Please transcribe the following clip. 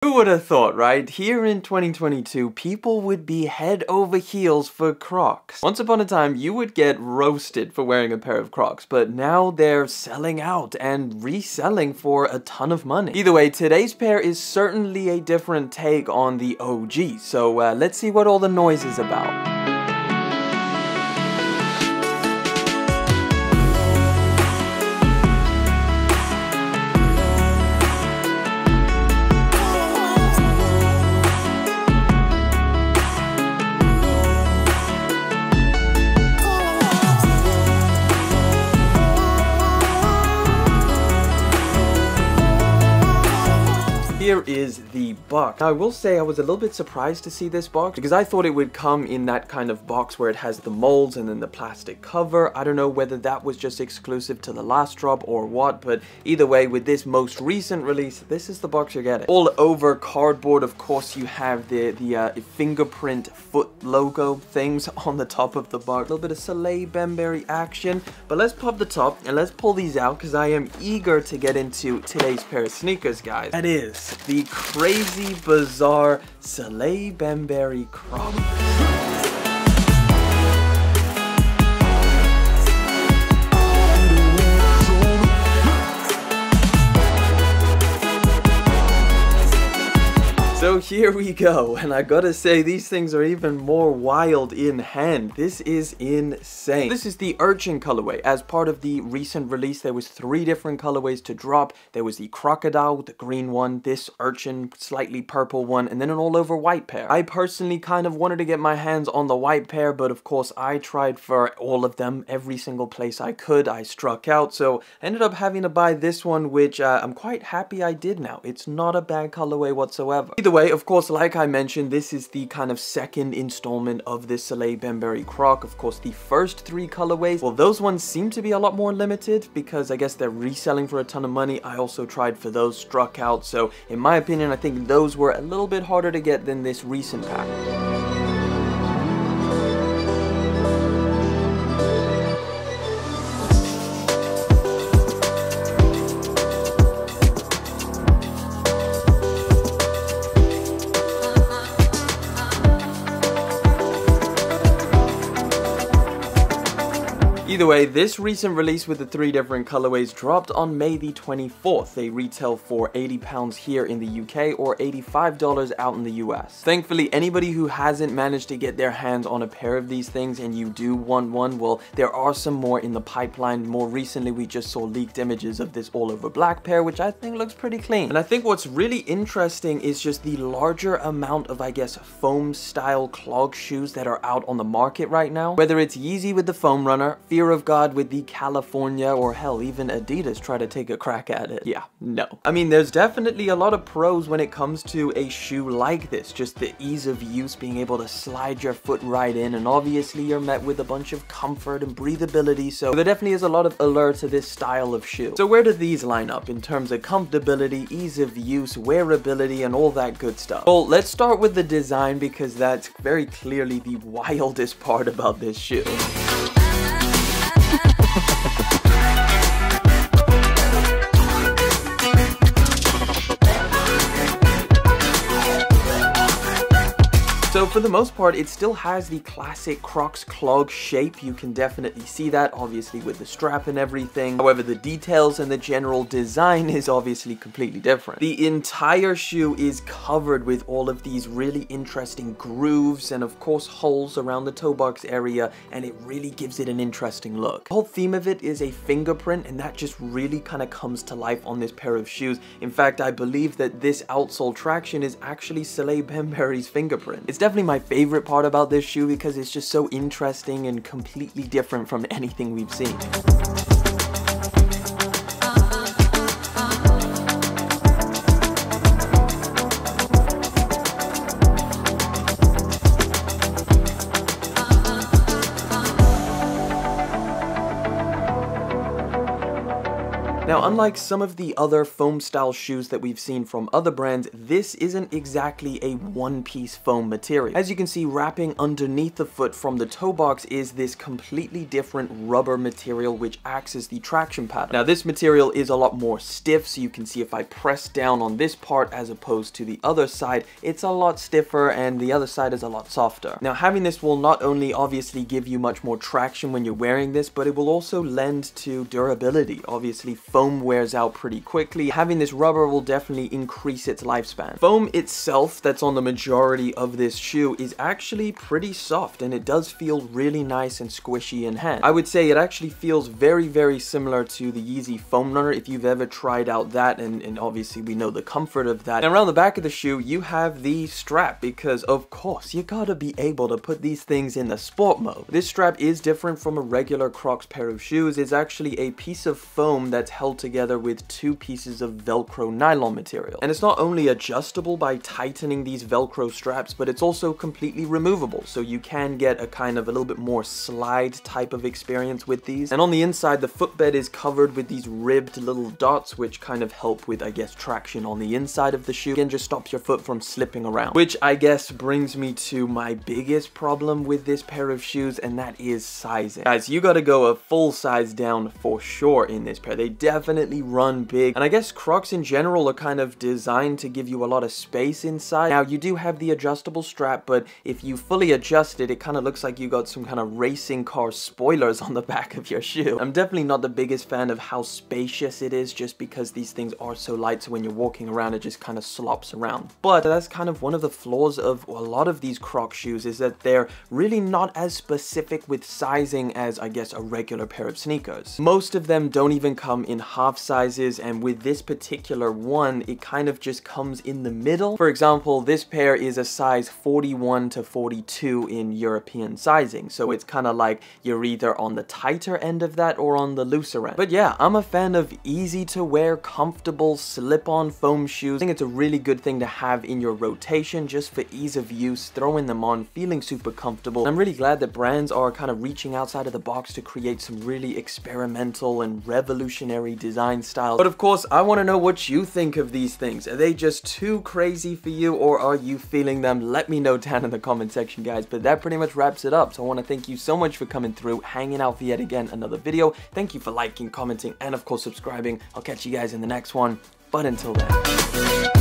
Who would have thought, right? Here in 2022, people would be head over heels for Crocs. Once upon a time, you would get roasted for wearing a pair of Crocs, but now they're selling out and reselling for a ton of money. Either way, today's pair is certainly a different take on the OG, so let's see what all the noise is about. Here is the box. Now, I will say I was a little bit surprised to see this box because I thought it would come in that kind of box where it has the molds and then the plastic cover. I don't know whether that was just exclusive to the last drop or what, but either way, with this most recent release, this is the box you're getting. All over cardboard, of course, you have the fingerprint foot logo things on the top of the box. A little bit of Salehe Bembury action, but let's pop the top and let's pull these out because I am eager to get into today's pair of sneakers, guys. That is the crazy, bizarre Salehe Bembury Crocs. So here we go, and I gotta say, these things are even more wild in hand. This is insane. This is the Urchin Colorway. As part of the recent release, there was 3 different colorways to drop. There was the crocodile, the green one, this urchin, slightly purple one, and then an all-over white pair. I personally kind of wanted to get my hands on the white pair, but of course, I tried for all of them, every single place I could. I struck out, so I ended up having to buy this one, which I'm quite happy I did now. It's not a bad colorway whatsoever. Either way, of course, like I mentioned, this is the kind of second installment of this Salehe Bembury Croc. Of course, the first 3 colorways, well, those ones seem to be a lot more limited because I guess they're reselling for a ton of money. I also tried for those, struck out. So in my opinion, I think those were a little bit harder to get than this recent pack. Either way, this recent release with the 3 different colorways dropped on May the 24th. They retail for £80 here in the UK or $85 out in the US. Thankfully, anybody who hasn't managed to get their hands on a pair of these things and you do want one, well, there are some more in the pipeline. More recently, we just saw leaked images of this all-over black pair, which I think looks pretty clean. And I think what's really interesting is just the larger amount of, I guess, foam-style clog shoes that are out on the market right now. Whether it's Yeezy with the foam runner, Fear of God with the California, or hell, even Adidas try to take a crack at it. Yeah, no. I mean, there's definitely a lot of pros when it comes to a shoe like this. Just the ease of use, being able to slide your foot right in, and obviously you're met with a bunch of comfort and breathability, so there definitely is a lot of allure to this style of shoe. So where do these line up in terms of comfortability, ease of use, wearability, and all that good stuff? Well, let's start with the design because that's very clearly the wildest part about this shoe. So for the most part, it still has the classic Crocs clog shape. You can definitely see that, obviously, with the strap and everything. However, the details and the general design is obviously completely different. The entire shoe is covered with all of these really interesting grooves and, of course, holes around the toe box area, and it really gives it an interesting look. The whole theme of it is a fingerprint, and that just really kind of comes to life on this pair of shoes. In fact, I believe that this outsole traction is actually Salehe Bembury's fingerprint. It's definitely my favorite part about this shoe because it's just so interesting and completely different from anything we've seen. Now, unlike some of the other foam style shoes that we've seen from other brands, this isn't exactly a one-piece foam material. As you can see, wrapping underneath the foot from the toe box is this completely different rubber material which acts as the traction paddle. Now, this material is a lot more stiff, so you can see if I press down on this part as opposed to the other side, it's a lot stiffer and the other side is a lot softer. Now, having this will not only obviously give you much more traction when you're wearing this, but it will also lend to durability. Obviously, foam wears out pretty quickly. Having this rubber will definitely increase its lifespan. Foam itself that's on the majority of this shoe is actually pretty soft, and it does feel really nice and squishy in hand. I would say it actually feels very, very similar to the Yeezy Foam Runner if you've ever tried out that, and obviously we know the comfort of that. And around the back of the shoe, you have the strap, because of course you gotta be able to put these things in the sport mode. This strap is different from a regular Crocs pair of shoes. It's actually a piece of foam that's held together with two pieces of Velcro nylon material. And it's not only adjustable by tightening these Velcro straps, but it's also completely removable, so you can get a kind of a little bit more slide type of experience with these. And on the inside, the footbed is covered with these ribbed little dots, which kind of help with, I guess, traction on the inside of the shoe. Again, just stops your foot from slipping around, which I guess brings me to my biggest problem with this pair of shoes, and that is sizing. Guys, you gotta go a full size down for sure in this pair. They definitely run big, and I guess Crocs in general are kind of designed to give you a lot of space inside. Now, you do have the adjustable strap, but if you fully adjust it, it kind of looks like you got some kind of racing car spoilers on the back of your shoe. I'm definitely not the biggest fan of how spacious it is, just because these things are so light, so when you're walking around, it just kind of slops around. But that's kind of one of the flaws of a lot of these Croc shoes, is that they're really not as specific with sizing as, I guess, a regular pair of sneakers. Most of them don't even come in half sizes, and with this particular one, it kind of just comes in the middle. For example, this pair is a size 41 to 42 in European sizing, so it's kind of like you're either on the tighter end of that or on the looser end. But yeah, I'm a fan of easy to wear, comfortable, slip-on foam shoes. I think it's a really good thing to have in your rotation, just for ease of use, throwing them on, feeling super comfortable. I'm really glad that brands are kind of reaching outside of the box to create some really experimental and revolutionary design styles. But of course, I want to know what you think of these things. Are they just too crazy for you, or are you feeling them? Let me know down in the comment section, guys. But that pretty much wraps it up. So I want to thank you so much for coming through, hanging out for yet again another video. Thank you for liking, commenting, and of course subscribing. I'll catch you guys in the next one. But until then.